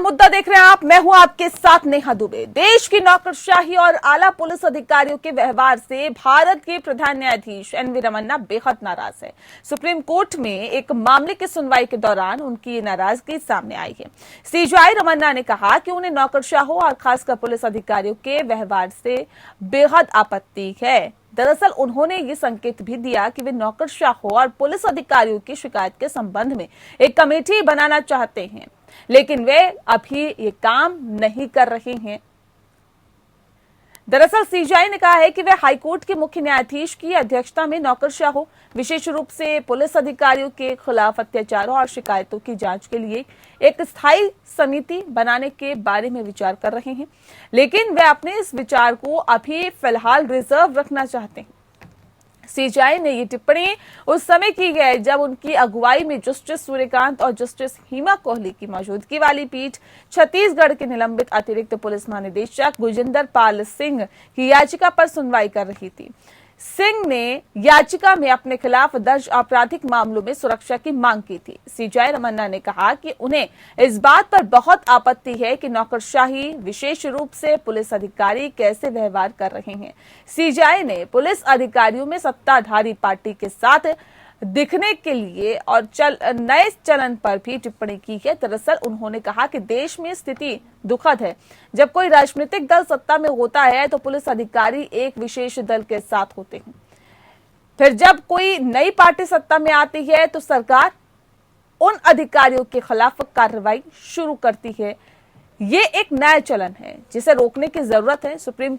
मुद्दा देख रहे हैं आप, मैं हूं आपके साथ नेहा दुबे। देश की नौकरशाही और आला पुलिस अधिकारियों के व्यवहार से भारत के प्रधान न्यायाधीश एनवी रमन्ना बेहद नाराज है। सुप्रीम कोर्ट में एक मामले की सुनवाई के दौरान उनकी ये नाराजगी सामने आई है। सीजेआई रमन्ना ने कहा कि उन्हें नौकरशाहों और खासकर पुलिस अधिकारियों के व्यवहार से बेहद आपत्ति है। दरअसल उन्होंने ये संकेत भी दिया कि वे नौकरशाहों और पुलिस अधिकारियों की शिकायत के संबंध में एक कमेटी बनाना चाहते हैं, लेकिन वे अभी ये काम नहीं कर रहे हैं। दरअसल सीजेआई ने कहा है कि वे हाईकोर्ट के मुख्य न्यायाधीश की अध्यक्षता में नौकरशाहों, विशेष रूप से पुलिस अधिकारियों के खिलाफ अत्याचारों और शिकायतों की जांच के लिए एक स्थायी समिति बनाने के बारे में विचार कर रहे हैं, लेकिन वे अपने इस विचार को अभी फिलहाल रिजर्व रखना चाहते हैं। सीजेआई ने ये टिप्पणी उस समय की है जब उनकी अगुवाई में जस्टिस सूर्यकांत और जस्टिस हिमा कोहली की मौजूदगी वाली पीठ छत्तीसगढ़ के निलंबित अतिरिक्त पुलिस महानिदेशक गुजिंदर पाल सिंह की याचिका पर सुनवाई कर रही थी। सिंह ने याचिका में अपने खिलाफ दर्ज आपराधिक मामलों में सुरक्षा की मांग की थी। सीजेआई रमन्ना ने कहा कि उन्हें इस बात पर बहुत आपत्ति है कि नौकरशाही, विशेष रूप से पुलिस अधिकारी कैसे व्यवहार कर रहे हैं। सीजेआई ने पुलिस अधिकारियों में सत्ताधारी पार्टी के साथ दिखने के लिए और नए चलन पर भी टिप्पणी की है। दरअसल उन्होंने कहा कि देश में स्थिति दुखद है। जब कोई राजनीतिक दल सत्ता में होता है तो पुलिस अधिकारी एक विशेष दल के साथ होते हैं, फिर जब कोई नई पार्टी सत्ता में आती है तो सरकार उन अधिकारियों के खिलाफ कार्रवाई शुरू करती है। ये एक नया चलन है जिसे रोकने की जरूरत है। सुप्रीम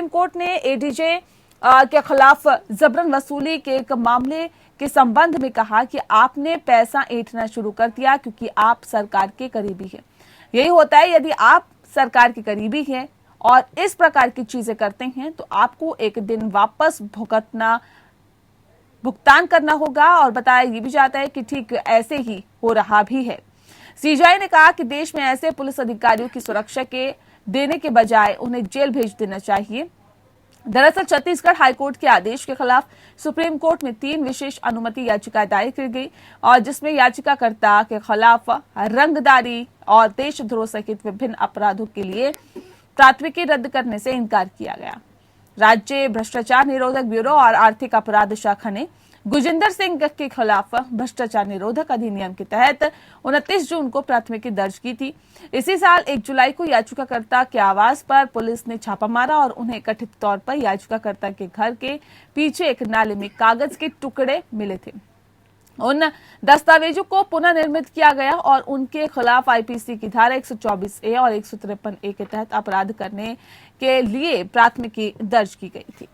कोर्ट ने एडीजे के खिलाफ जबरन वसूली के एक मामले के संबंध में कहा कि आपने पैसा ऐंठना शुरू कर दिया क्योंकि आप सरकार के करीबी हैं। यही होता है, यदि आप सरकार के करीबी हैं और इस प्रकार की चीजें करते हैं तो आपको एक दिन वापस भुगतान करना होगा। और बताया ये भी जाता है कि ठीक ऐसे ही हो रहा भी है। सीजेआई ने कहा कि देश में ऐसे पुलिस अधिकारियों की सुरक्षा के देने के बजाय उन्हें जेल भेज देना चाहिए। दरअसल छत्तीसगढ़ हाईकोर्ट के आदेश के खिलाफ सुप्रीम कोर्ट में 3 विशेष अनुमति याचिका दायर की गई और जिसमें याचिकाकर्ता के खिलाफ रंगदारी और देशद्रोह सहित विभिन्न अपराधों के लिए प्राथमिकी रद्द करने से इनकार किया गया। राज्य भ्रष्टाचार निरोधक ब्यूरो और आर्थिक अपराध शाखा ने गुजिंदर सिंह के खिलाफ भ्रष्टाचार निरोधक अधिनियम के तहत 29 जून को प्राथमिकी दर्ज की थी। इसी साल 1 जुलाई को याचिकाकर्ता के आवास पर पुलिस ने छापा मारा और उन्हें कथित तौर पर याचिकाकर्ता के घर के पीछे एक नाले में कागज के टुकड़े मिले थे। उन दस्तावेजों को पुनर्निर्मित किया गया और उनके खिलाफ आईपीसी की धारा 124A और 153A के तहत अपराध करने के लिए प्राथमिकी दर्ज की गई थी।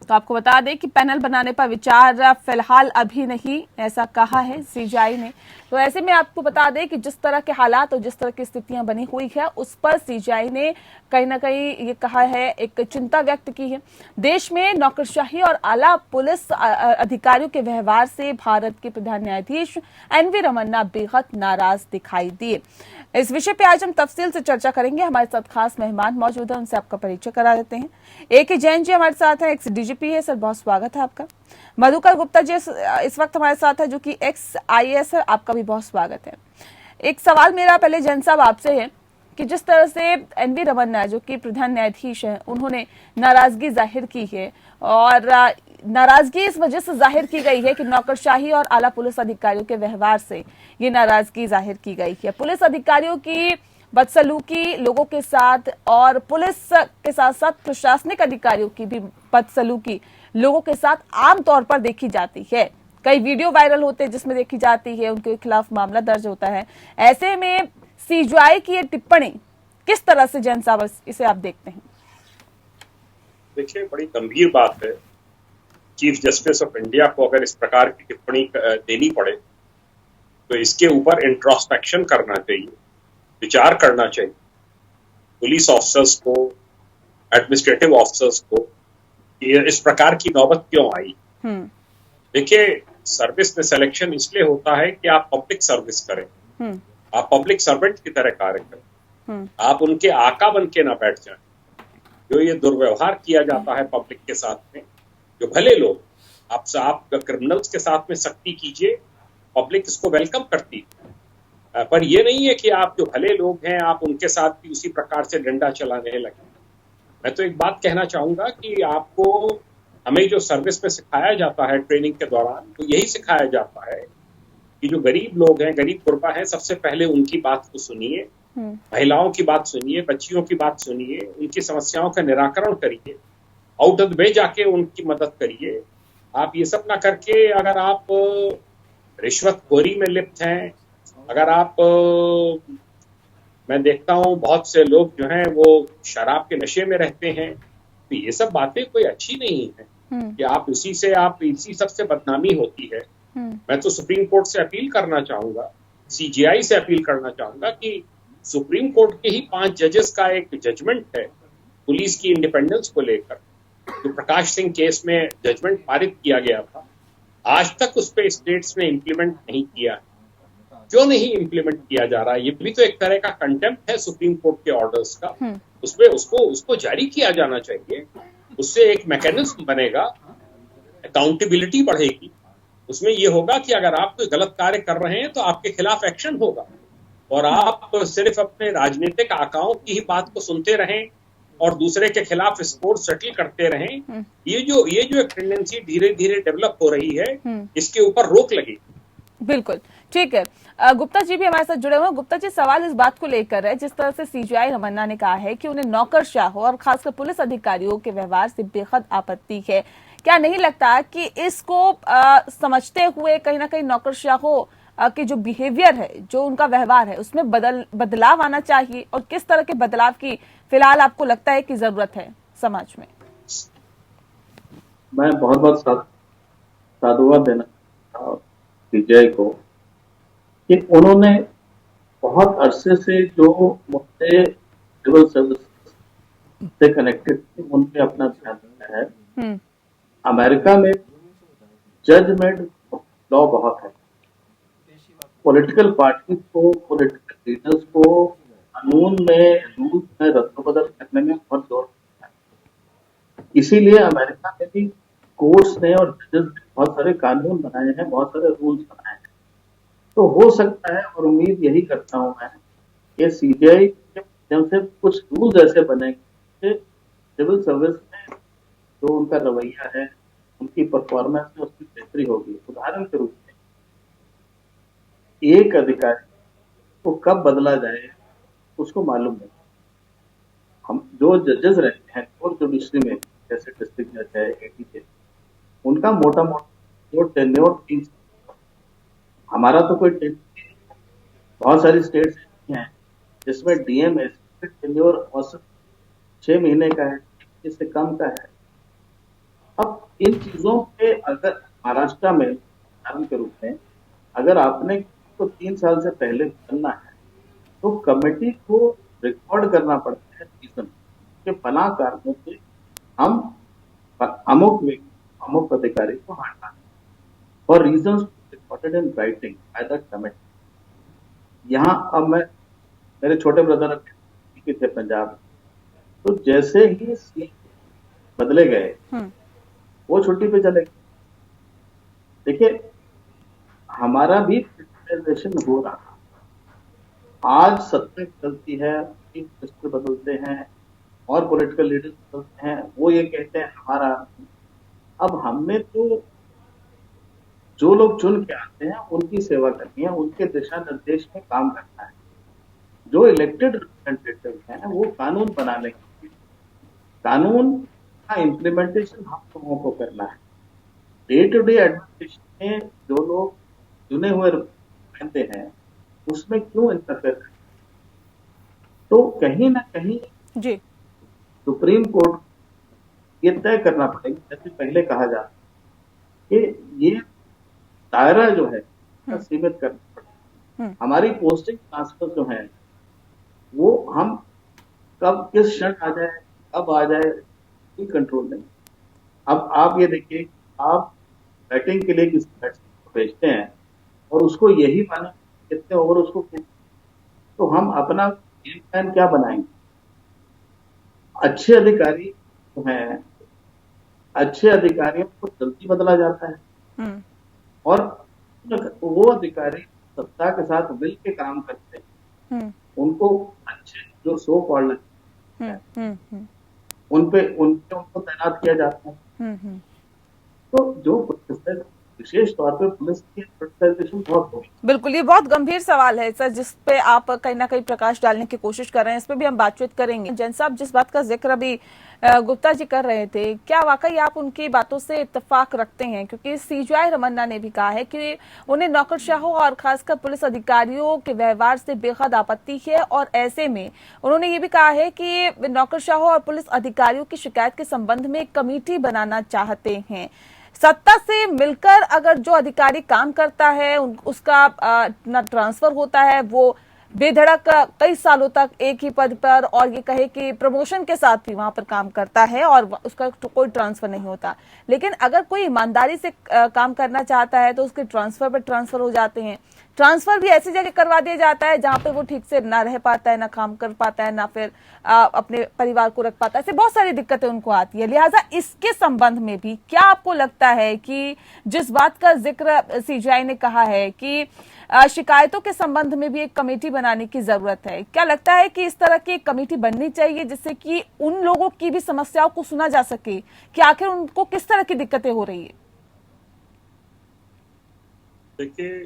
तो आपको बता दें कि पैनल बनाने पर विचार फिलहाल अभी नहीं, ऐसा कहा है सीजेआई ने। तो ऐसे में आपको बता दें कि जिस तरह के हालात और जिस तरह की स्थितियां बनी हुई है उस पर सीजेआई ने कहीं ना कहीं ये कहा है, एक चिंता व्यक्त की है। देश में नौकरशाही और आला पुलिस अधिकारियों के व्यवहार से भारत के प्रधान न्यायाधीश एनवी रमन्ना बेहद नाराज दिखाई दिए। इस विषय पे आज हम तफसील से चर्चा करेंगे। हमारे साथ खास मेहमान मौजूद है, उनसे आपका परिचय करा देते हैं। AK जैन जी हमारे साथ हैं, एक्स डीजीपी है, सर बहुत स्वागत है आपका। मधुकर गुप्ता जी इस वक्त हमारे साथ है, जो कि एक्स IAS है, आपका भी बहुत स्वागत है। एक सवाल मेरा पहले जैन साहब आपसे है कि जिस तरह से एनवी रमन्ना जो कि प्रधान न्यायाधीश है, उन्होंने नाराजगी जाहिर की है और नाराजगी इस वजह से जाहिर की गई है कि नौकरशाही और आला पुलिस अधिकारियों के व्यवहार से ये नाराजगी जाहिर की गई है। पुलिस अधिकारियों की बदसलूकी लोगों के साथ और पुलिस के साथ साथ प्रशासनिक अधिकारियों की भी बदसलूकी लोगों के साथ आमतौर पर देखी जाती है। कई वीडियो वायरल होते हैं जिसमें देखी जाती है, उनके खिलाफ मामला दर्ज होता है। ऐसे में सीजेआई की ये टिप्पणी किस तरह से जैन साहब इसे आप देखते हैं? देखिए, बड़ी गंभीर बात है। चीफ जस्टिस ऑफ इंडिया को अगर इस प्रकार की टिप्पणी देनी पड़े तो इसके ऊपर इंट्रोस्पेक्शन करना चाहिए, विचार करना चाहिए। पुलिस ऑफिसर्स को, एडमिनिस्ट्रेटिव ऑफिसर्स को इस प्रकार की नौबत क्यों आई? देखिए, सर्विस में सिलेक्शन इसलिए होता है कि आप पब्लिक सर्विस करें। आप पब्लिक सर्वेंट की तरह कार्य करें, आप उनके आका बन के ना बैठ जाएं। जो ये दुर्व्यवहार किया जाता है पब्लिक के साथ में, जो भले लोग आप क्रिमिनल्स के साथ में सख्ती कीजिए, पब्लिक इसको वेलकम करती है, पर ये नहीं है कि आप जो भले लोग हैं आप उनके साथ भी उसी प्रकार से डंडा चलाने लगे। मैं तो एक बात कहना चाहूंगा कि आपको हमें जो सर्विस में सिखाया जाता है ट्रेनिंग के दौरान, तो यही सिखाया जाता है कि जो गरीब लोग हैं, गरीब गुरबा हैं, सबसे पहले उनकी बात को सुनिए, महिलाओं की बात सुनिए, बच्चियों की बात सुनिए, उनकी समस्याओं का निराकरण करिए, आउट ऑफ द वे जाके उनकी मदद करिए। आप ये सब ना करके अगर आप रिश्वतखोरी में लिप्त हैं, अगर आप मैं देखता हूं बहुत से लोग जो हैं वो शराब के नशे में रहते हैं, तो ये सब बातें कोई अच्छी नहीं है कि आप इसी सब से बदनामी होती है। मैं तो सुप्रीम कोर्ट से अपील करना चाहूंगा, सीजीआई से अपील करना चाहूंगा कि सुप्रीम कोर्ट के ही 5 जजेस का एक जजमेंट है पुलिस की इंडिपेंडेंस को लेकर, जो प्रकाश सिंह केस में जजमेंट पारित किया गया था, आज तक उस पर स्टेट्स ने इम्प्लीमेंट नहीं किया। क्यों नहीं इम्प्लीमेंट किया जा रहा? ये भी तो एक तरह का कंटेम्प्ट है सुप्रीम कोर्ट के ऑर्डर्स का। उसमें उसको जारी किया जाना चाहिए। उससे एक मैकेनिज्म बनेगा, अकाउंटेबिलिटी बढ़ेगी। उसमें ये होगा कि अगर आप कोई गलत कार्य कर रहे हैं तो आपके खिलाफ एक्शन होगा, और आप सिर्फ अपने राजनीतिक आकाओं की ही बात को सुनते रहें और दूसरे के खिलाफ स्कोर सेटल करते रहें। ये जो एक टेंडेंसी धीरे धीरे डेवलप हो रही है, इसके ऊपर रोक लगेगी। बिल्कुल ठीक है। गुप्ता जी भी हमारे साथ जुड़े हुए हैं। गुप्ता जी, सवाल इस बात को लेकर है, जिस तरह से सीजीआई रमन्ना ने कहा है कि उन्हें नौकरशाह और खासकर पुलिस अधिकारियों के व्यवहार से बेहद आपत्ति है। क्या नहीं लगता कि इसको समझते हुए कहीं ना कहीं नौकरशाहों के जो बिहेवियर है, जो उनका व्यवहार है, उसमें बदलाव आना चाहिए? और किस तरह के बदलाव की फिलहाल आपको लगता है कि जरूरत है समाज में? मैं बहुत बहुत साधुवाद देना सीजीआई को कि उन्होंने बहुत अरसे से जो मुद्दे सिविल सर्विस से कनेक्टेड थे उन पे अपना ध्यान दिया है। अमेरिका में जजमेंट लॉ बहुत है। पॉलिटिकल पार्टी को, पॉलिटिकल लीडर्स को कानून में, रूल्स में रद्द-बदल करने में बहुत जोर है। इसीलिए अमेरिका में भी कोर्ट्स ने और जजेस ने बहुत सारे कानून बनाए हैं, बहुत सारे रूल्स बनाए हैं। तो हो सकता है, और उम्मीद यही करता हूं मैं, कि सीजीआई के माध्यम से कुछ रूल्स ऐसे बनेंगे कि सिविल सर्विस में जो उनका रवैया है, उनकी परफॉर्मेंस में उसकी बेहतरी होगी। उदाहरण के रूप में एक अधिकारी को कब बदला जाए उसको मालूम नहीं। हम जो जजेस रहते हैं कोर्ट जुडिशरी में, जैसे डिस्ट्रिक्ट जज है, एडीजे, उनका मोटा मोटा जो टेन्योर 3 साल, हमारा तो कोई बहुत सारी स्टेट्स हैं जिसमें डीएम टेन्योर औसत 6 महीने का है, इससे कम का है। अब इन चीजों पे अगर महाराष्ट्र में उदाहरण के रूप में अगर आपने तो 3 साल से पहले बदलना है तो कमेटी को रिकॉर्ड करना पड़ता है रीजन के फला कारणों से हम अमुक अधिकारी को हटाना और reason recorded in writing by the committee. यहाँ अब मेरे छोटे ब्रदर थे पंजाब, तो जैसे ही सीएम बदले गए वो छुट्टी पे चले गए। देखिए, हमारा भी क्रिटिसाइजेशन हो रहा। आज सत्ता बदलती है, चीफ मिनिस्टर बदलते हैं और पॉलिटिकल लीडर्स बदलते हैं, वो ये कहते हैं हमारा। अब हमने तो जो लोग चुन के आते हैं उनकी सेवा करनी है, उनके दिशा निर्देश में काम करना है। जो इलेक्टेड रिप्रेजेंटेटिव हैं वो कानून बनाने के, कानून का इम्प्लीमेंटेशन हम लोगों को करना है। डे टू डे एडमिनिस्ट्रेशन में जो लोग चुने हुए रहते हैं उसमें क्यों इंटरफेयर करें? तो कहीं ना कहीं जी सुप्रीम कोर्ट ये तय करना पड़ेगा, जैसे पहले कहा जाता कि ये दायरा जो है सीमित करना पड़ेगा। हमारी पोस्टिंग ट्रांसफर जो है वो हम कब किस क्षण आ जाए, कब आ जाए, कोई कंट्रोल नहीं। अब आप ये देखिए, आप बैटिंग के लिए किसी बैट्समैन को भेजते हैं और उसको यही मालूम कितने ओवर उसको तो हम अपना गेम प्लान क्या बनाएंगे? अच्छे अधिकारी जो हैं, अच्छे अधिकारियों को जल्दी बदला जाता है, हम्म और वो अधिकारी सत्ता के साथ मिल के काम करते हैं, हम्म उनको अच्छे जो सो कॉल्ड हम्म हम्म हम्म उनको तैनात किया जाता है। हम्म। तो जो विशेष तौर पे पुलिस की पॉलिटिसाइजेशन बहुत हो गई। बिल्कुल, ये बहुत गंभीर सवाल है सर, जिस पे आप कहीं ना कहीं प्रकाश डालने की कोशिश कर रहे हैं। इस पे भी हम बातचीत करेंगे। जैन साहब, जिस बात का जिक्र अभी गुप्ता जी कर रहे थे, क्या वाकई आप उनकी बातों से इत्तेफाक रखते हैं? क्योंकि सीजीआई रमन्ना ने भी कहा है कि उन्हें नौकरशाहों और खासकर पुलिस अधिकारियों के व्यवहार से बेहद आपत्ति है, और ऐसे में उन्होंने ये भी कहा है कि नौकरशाहों और पुलिस अधिकारियों की शिकायत के संबंध में एक कमेटी बनाना चाहते हैं। सत्ता से मिलकर अगर जो अधिकारी काम करता है उसका ना ट्रांसफर होता है, वो बेधड़क कई सालों तक एक ही पद पर, और ये कहे कि प्रमोशन के साथ भी वहां पर काम करता है और उसका कोई ट्रांसफर नहीं होता। लेकिन अगर कोई ईमानदारी से काम करना चाहता है तो उसके ट्रांसफर पर ट्रांसफर हो जाते हैं। ट्रांसफर भी ऐसी जगह करवा दिया जाता है जहां पर वो ठीक से ना रह पाता है, ना काम कर पाता है, ना फिर अपने परिवार को रख पाता है। ऐसे बहुत सारी दिक्कतें उनको आती है। लिहाजा इसके संबंध में भी क्या आपको लगता है कि जिस बात का जिक्र सीजीआई ने कहा है कि शिकायतों के संबंध में भी एक कमेटी बनाने की जरूरत है, क्या लगता है कि इस तरह की एक कमेटी बननी चाहिए जिससे कि उन लोगों की भी समस्याओं को सुना जा सके कि आखिर उनको किस तरह की दिक्कतें हो रही है? देखिए,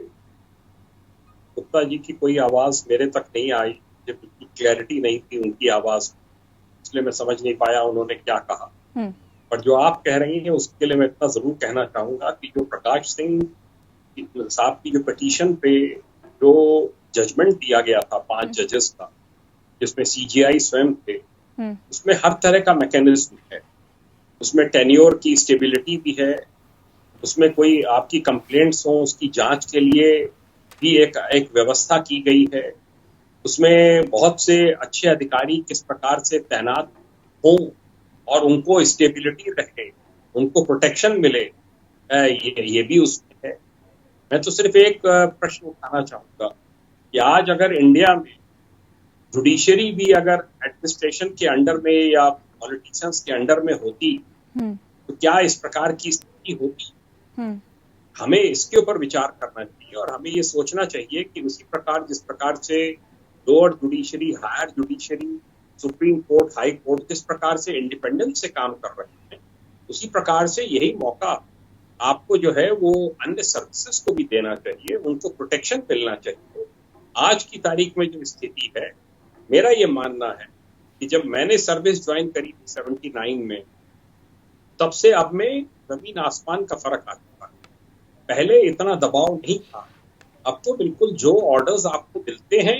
गुप्ता जी की कोई आवाज मेरे तक नहीं आई, मुझे बिल्कुल क्लैरिटी नहीं थी उनकी आवाज, इसलिए मैं समझ नहीं पाया उन्होंने क्या कहा। पर जो आप कह रही हैं उसके लिए मैं इतना जरूर कहना चाहूंगा कि जो प्रकाश सिंह साहब की जो पिटीशन पे जो जजमेंट दिया गया था 5 जजेस का, जिसमें सीजीआई स्वयं थे, उसमें हर तरह का मैकेनिज्म है। उसमें टेन्योर की स्टेबिलिटी भी है, उसमें कोई आपकी कंप्लेंट्स हो उसकी जांच के लिए भी एक व्यवस्था की गई है। उसमें बहुत से अच्छे अधिकारी किस प्रकार से तैनात हों और उनको स्टेबिलिटी रहे, उनको प्रोटेक्शन मिले, ये भी उसमें है। मैं तो सिर्फ एक प्रश्न उठाना चाहूंगा कि आज अगर इंडिया में जुडिशरी भी अगर एडमिनिस्ट्रेशन के अंडर में या पॉलिटिशियंस के अंडर में होती तो क्या इस प्रकार की स्थिति होती? हमें इसके ऊपर विचार करना चाहिए और हमें ये सोचना चाहिए कि उसी प्रकार जिस प्रकार से lower judiciary, higher judiciary, supreme court, high court किस प्रकार से इंडिपेंडेंस से काम कर रहे हैं, उसी प्रकार से यही मौका आपको जो है वो अन्य सर्विसेज को भी देना चाहिए, उनको प्रोटेक्शन मिलना चाहिए। आज की तारीख में जो स्थिति है, मेरा ये मानना है कि जब मैंने सर्विस ज्वाइन करी थी 79 में, तब से अब में जमीन आसमान का फर्क आ चुका है। पहले इतना दबाव नहीं था, अब तो बिल्कुल जो ऑर्डर्स आपको मिलते हैं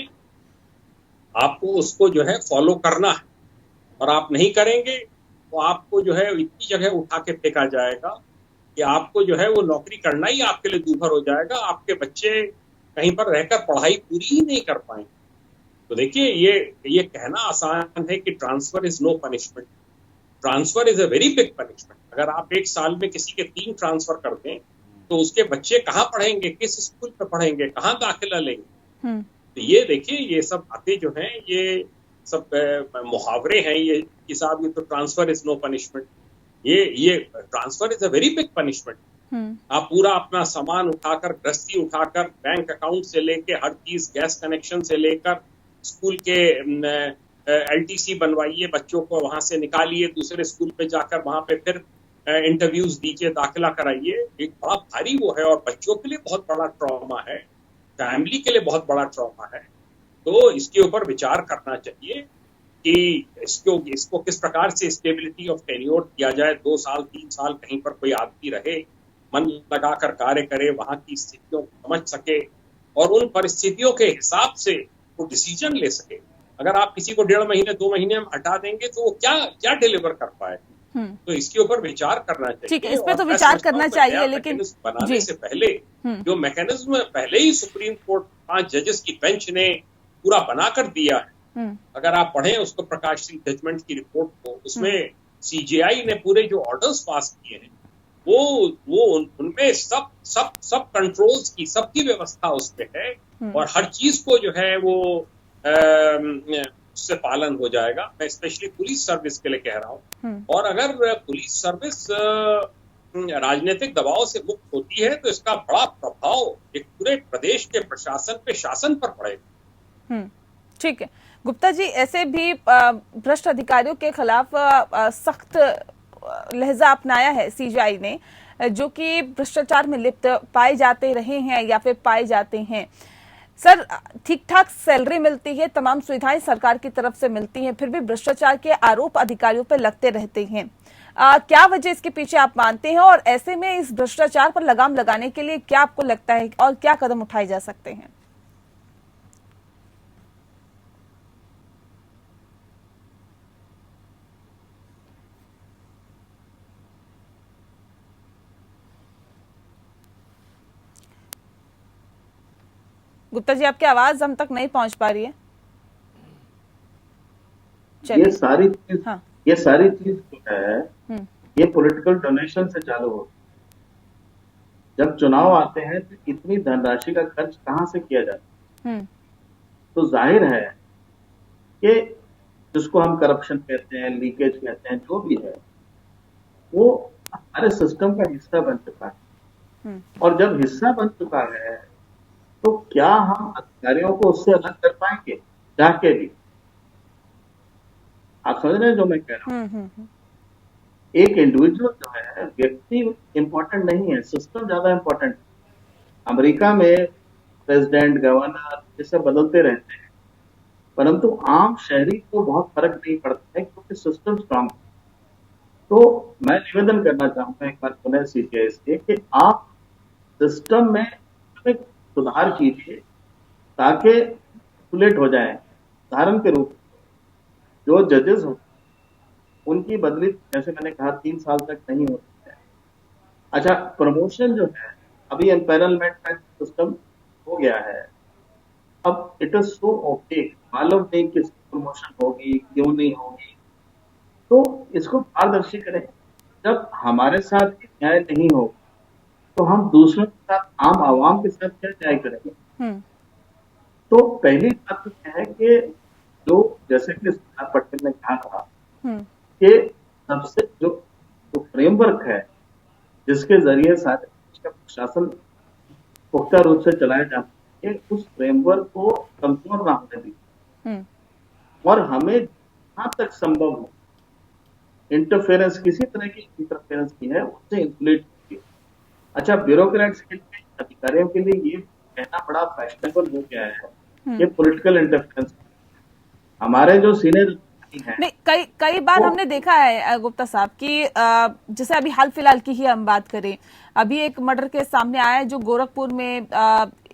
आपको उसको जो है फॉलो करना है, और आप नहीं करेंगे तो आपको जो है इतनी जगह उठा के फेंका जाएगा कि आपको जो है वो नौकरी करना ही आपके लिए दूभर हो जाएगा। आपके बच्चे कहीं पर रहकर पढ़ाई पूरी ही नहीं कर पाएंगे। तो देखिए, ये कहना आसान है कि transfer is no punishment, transfer is a very big punishment. अगर आप एक साल में किसी के 3 ट्रांसफर कर दें तो उसके बच्चे कहाँ पढ़ेंगे, किस स्कूल में पढ़ेंगे, कहाँ दाखिला लेंगे? तो ये देखिए, ये सब बातें जो हैं ये सब मुहावरे हैं। ये कि साहब ये तो ट्रांसफर इज नो पनिशमेंट, ये transfer is a very big punishment. आप पूरा अपना सामान उठाकर, गृहस्थी उठाकर, बैंक अकाउंट से लेके हर चीज, गैस कनेक्शन से लेकर स्कूल के एलटीसी बनवाइए, बच्चों को वहां से निकालिए, दूसरे स्कूल पे जाकर वहां पे फिर इंटरव्यूज दीजिए, दाखिला कराइए। एक बड़ा भारी वो है और बच्चों के लिए बहुत बड़ा ट्रॉमा है, फैमिली के लिए बहुत बड़ा ट्रॉमा है। तो इसके ऊपर विचार करना चाहिए कि इसको किस प्रकार से स्टेबिलिटी ऑफ टेन्योर किया जाए। 2 साल 3 साल कहीं पर कोई आदमी रहे, मन लगाकर कार्य करे, वहां की स्थितियों को समझ सके और उन परिस्थितियों के हिसाब से वो डिसीजन ले सके। अगर आप किसी को 1.5 महीने 2 महीने में हटा देंगे तो वो क्या डिलीवर कर पाए? तो इसके ऊपर विचार करना चाहिए। ठीक है, इस पे तो विचार करना चाहिए, लेकिन बनाने से पहले जो मैकेनिज्म पहले ही सुप्रीम कोर्ट 5 जजेस की बेंच ने पूरा बनाकर दिया है, अगर आप पढ़ें उसको, प्रकाश सिंह जजमेंट की रिपोर्ट को, उसमें सीजीआई ने पूरे जो ऑर्डर्स पास किए हैं वो उनमें सब कंट्रोल्स की, सबकी व्यवस्था उसमें है और हर चीज को जो है वो उससे पालन हो जाएगा। मैं स्पेशली पुलिस सर्विस के लिए कह रहा हूँ। और अगर पुलिस सर्विस राजनीतिक दबाव से मुक्त होती है तो इसका बड़ा प्रभाव एक पूरे प्रदेश के प्रशासन पे, शासन पर पड़ेगा। ठीक है गुप्ता जी, ऐसे भी भ्रष्ट अधिकारियों के खिलाफ सख्त लहजा अपनाया है सीजीआई ने, जो कि भ्रष्टाचार में लिप्त पाए जाते रहे हैं या फिर पाए जाते हैं। सर, ठीक ठाक सैलरी मिलती है, तमाम सुविधाएं सरकार की तरफ से मिलती हैं, फिर भी भ्रष्टाचार के आरोप अधिकारियों पर लगते रहते हैं। क्या वजह इसके पीछे आप मानते हैं, और ऐसे में इस भ्रष्टाचार पर लगाम लगाने के लिए क्या आपको लगता है और क्या कदम उठाए जा सकते हैं? गुप्ता जी, आपकी आवाज हम तक नहीं पहुंच पा रही है। ये सारी चीज हाँ। ये सारी चीज जो है ये पॉलिटिकल डोनेशन से चालू होती है। जब चुनाव आते हैं तो इतनी धनराशि का खर्च कहां से किया जाता है? तो जाहिर है कि जिसको हम करप्शन कहते हैं, लीकेज कहते हैं, जो भी है वो हमारे सिस्टम का हिस्सा बन चुका है। और जब हिस्सा बन चुका है तो क्या हम अधिकारियों को उससे अलग कर पाएंगे चाह के भी? आप समझ रहे हैं जो मैं कह रहा हूँ? एक इंडिविजुअल जो है, व्यक्ति इंपॉर्टेंट नहीं है, सिस्टम ज्यादा इंपॉर्टेंट है। अमेरिका में प्रेसिडेंट, गवर्नर ये सब बदलते रहते हैं, परंतु आम शहरी को बहुत फर्क नहीं पड़ता है क्योंकि सिस्टम स्ट्रांग है। तो मैं निवेदन करना चाहूंगा एक बार पुनः सीजीआई से कि आप सिस्टम में सुधार कीजिए ताकि रेगुलेट हो जाए। उदाहरण के रूप जो जजेस हो उनकी बदली, जैसे मैंने कहा, 3 साल तक नहीं होती है। अच्छा, प्रमोशन जो है, अभी एम्पैनलमेंट का सिस्टम हो गया है, अब इट इज सो ओपेक, मालूम नहीं किस प्रमोशन होगी, क्यों नहीं होगी। तो इसको पारदर्शी करें। जब हमारे साथ न्याय नहीं होगा तो हम दूसरों के साथ, आम आवाम के साथ क्या न्याय करेंगे? तो पहली बात तो यह है कि जो, जैसे कि सरदार पटेल ने कहा था कि सबसे जो फ्रेमवर्क है जिसके जरिए सारे देश का प्रशासन पुख्ता रूप से चलाया जाता है, उस फ्रेमवर्क को कमजोर ना होने दी और हमें जहां तक संभव हो इंटरफेरेंस, किसी तरह की इंटरफेरेंस की है उससे इंसुलेट कीजिए। अच्छा, ब्यूरोक्रेट्स के लिए, अधिकारियों के लिए ये कहना बड़ा फैशनेबल हो गया है कि पॉलिटिकल इंटरफेरेंस। हमारे जो सीनियर नहीं, कई बार हमने देखा है गुप्ता साहब कि जैसे अभी हाल फिलहाल की ही हम बात करें, अभी एक मर्डर केस सामने आया है जो गोरखपुर में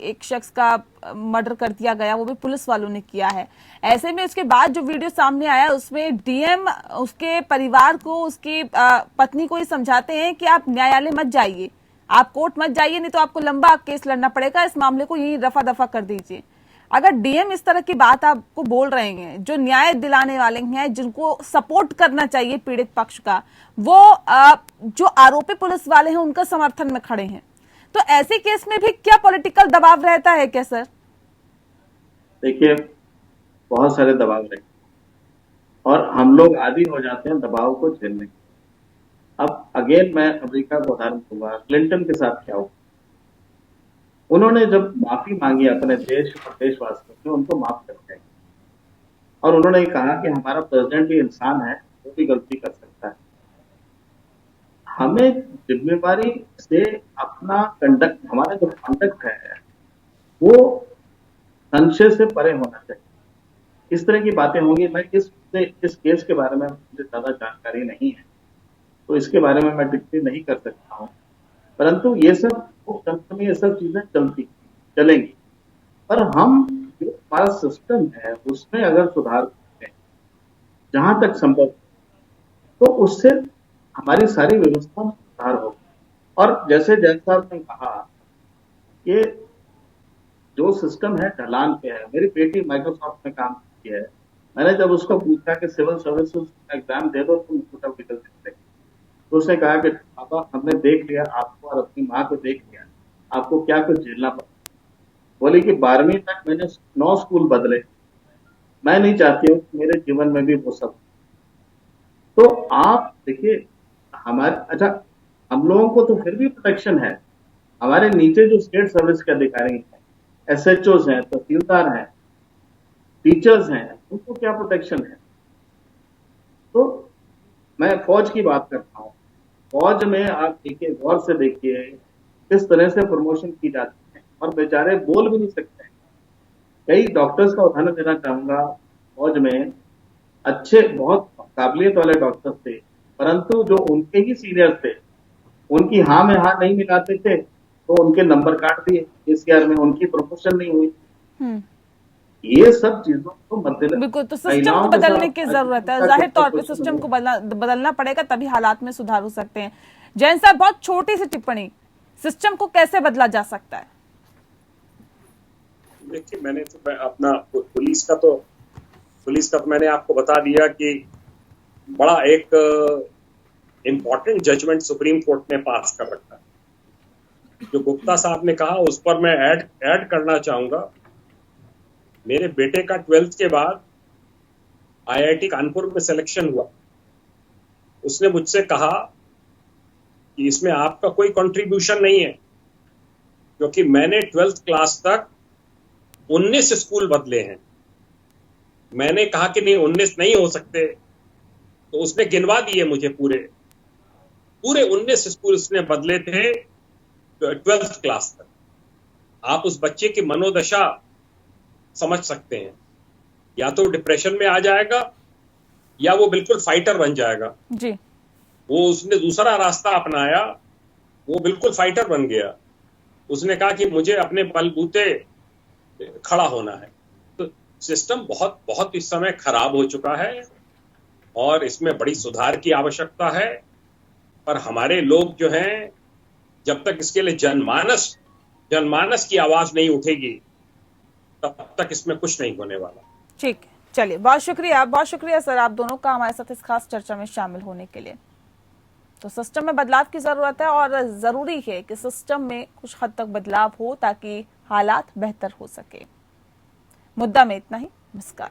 एक शख्स का मर्डर कर दिया गया, वो भी पुलिस वालों ने किया है। ऐसे में उसके बाद जो वीडियो सामने आया उसमें डीएम उसके परिवार को, उसकी पत्नी को ये समझाते हैं कि आप न्यायालय मत जाइए, आप कोर्ट मत जाइए, नहीं तो आपको लंबा केस लड़ना पड़ेगा, इस मामले को यही रफा दफा कर दीजिए। अगर डीएम इस तरह की बात आपको बोल रहे हैं, जो न्याय दिलाने वाले हैं, जिनको सपोर्ट करना चाहिए पीड़ित पक्ष का, वो जो आरोपी पुलिस वाले हैं उनका समर्थन में खड़े हैं, तो ऐसे केस में भी क्या पॉलिटिकल दबाव रहता है क्या सर? देखिए, बहुत सारे दबाव रहते हैं और हम लोग आदी हो जाते हैं दबाव को झेलने। अब अगेन मैं अमेरिका का उदाहरण दूंगा, क्लिंटन के साथ क्या हुआ। उन्होंने जब माफी मांगी अपने देश और देशवासियों से, उनको माफ कर दिया और उन्होंने कहा कि हमारा प्रेसिडेंट भी इंसान है, वो भी गलती कर सकता है। हमें जिम्मेवारी से अपना कंडक्ट, हमारा जो कंडक्ट है वो संशय से परे होना चाहिए। इस तरह की बातें होंगी। मैं इस केस के बारे में मुझे ज्यादा जानकारी नहीं है, तो इसके बारे में मैं टिप्पणी नहीं कर सकता हूँ, परंतु ये सब ये सब चीजें चलेंगी। पर हम जो हमारा सिस्टम है उसमें अगर सुधार करते हैं जहां तक संभव, तो उससे हमारी सारी व्यवस्था में सुधार होगा। और जैसे जैन साहब ने कहा कि जो सिस्टम है ढलान पे है, मेरी बेटी माइक्रोसॉफ्ट में काम करती है, मैंने जब उसको पूछा कि सिविल सर्विसेज एग्जाम दे दो तुम निकल सकते, तो उसने कहा कि पापा हमने देख लिया आपको और अपनी माँ को देख लिया, आपको क्या कुछ झेलना पड़ा। बोली कि 12वीं तक मैंने 9 स्कूल बदले मैं नहीं चाहती हूँ कि मेरे जीवन में भी वो सब। तो आप देखिए, हमारे अच्छा, हम लोगों को तो फिर भी प्रोटेक्शन है। हमारे नीचे जो स्टेट सर्विस के अधिकारी हैं, एसएचओज हैं, तहसीलदार हैं, टीचर्स हैं, उनको क्या प्रोटेक्शन है? तो मैं फौज की बात करता हूँ। फौज में आप देखिए, गौर से देखिए किस तरह से प्रमोशन की जाती है, और बेचारे बोल भी नहीं सकते हैं। कई डॉक्टर्स का उदाहरण देना चाहूंगा। फौज में अच्छे, बहुत काबिलियत वाले डॉक्टर थे, परंतु जो उनके ही सीनियर थे, उनकी हाँ में हाँ नहीं मिलाते थे, तो उनके नंबर काट दिए एसीआर में, उनकी प्रमोशन नहीं हुई। हम्म, ये सब चीजों को मद्देनजर, बिल्कुल। तो सिस्टम को महिलाओं के बदलने साथ की आज जरूरत है, हिंसा जाहिर का तौर पे क्वेश्चन सिस्टम हो। को बदलना पड़ेगा, तभी हालात में सुधार हो सकते हैं। जैन साहब, बहुत छोटी सी टिप्पणी, सिस्टम को कैसे बदला जा सकता है? देखिए, मैंने तो अपना पुलिस का तो मैंने आपको बता दिया कि बड़ा एक इम्पोर्टेंट जजमेंट सुप्रीम कोर्ट ने पास कर रखा है। जो गुप्ता साहब ने कहा उस पर मैं ऐड करना चाहूंगा। मेरे बेटे का 12th के बाद आईआईटी कानपुर में सिलेक्शन हुआ। उसने मुझसे कहा कि इसमें आपका कोई कंट्रीब्यूशन नहीं है, क्योंकि मैंने 12th क्लास तक 19 स्कूल बदले हैं। मैंने कहा कि नहीं, 19 नहीं हो सकते, तो उसने गिनवा दिए मुझे पूरे 19 स्कूल उसने बदले थे 12th क्लास तक। आप उस बच्चे की मनोदशा समझ सकते हैं, या तो डिप्रेशन में आ जाएगा या वो बिल्कुल फाइटर बन जाएगा। जी, वो उसने दूसरा रास्ता अपनाया, वो बिल्कुल फाइटर बन गया। उसने कहा कि मुझे अपने बलबूते खड़ा होना है। तो सिस्टम बहुत बहुत इस समय खराब हो चुका है और इसमें बड़ी सुधार की आवश्यकता है। पर हमारे लोग जो हैं, जब तक इसके लिए जनमानस की आवाज नहीं उठेगी, तब तक इसमें कुछ नहीं होने वाला। ठीक है, चलिए, बहुत शुक्रिया सर आप दोनों का हमारे साथ इस खास चर्चा में शामिल होने के लिए। तो सिस्टम में बदलाव की जरूरत है और जरूरी है कि सिस्टम में कुछ हद तक बदलाव हो ताकि हालात बेहतर हो सके। मुद्दा में इतना ही। नमस्कार।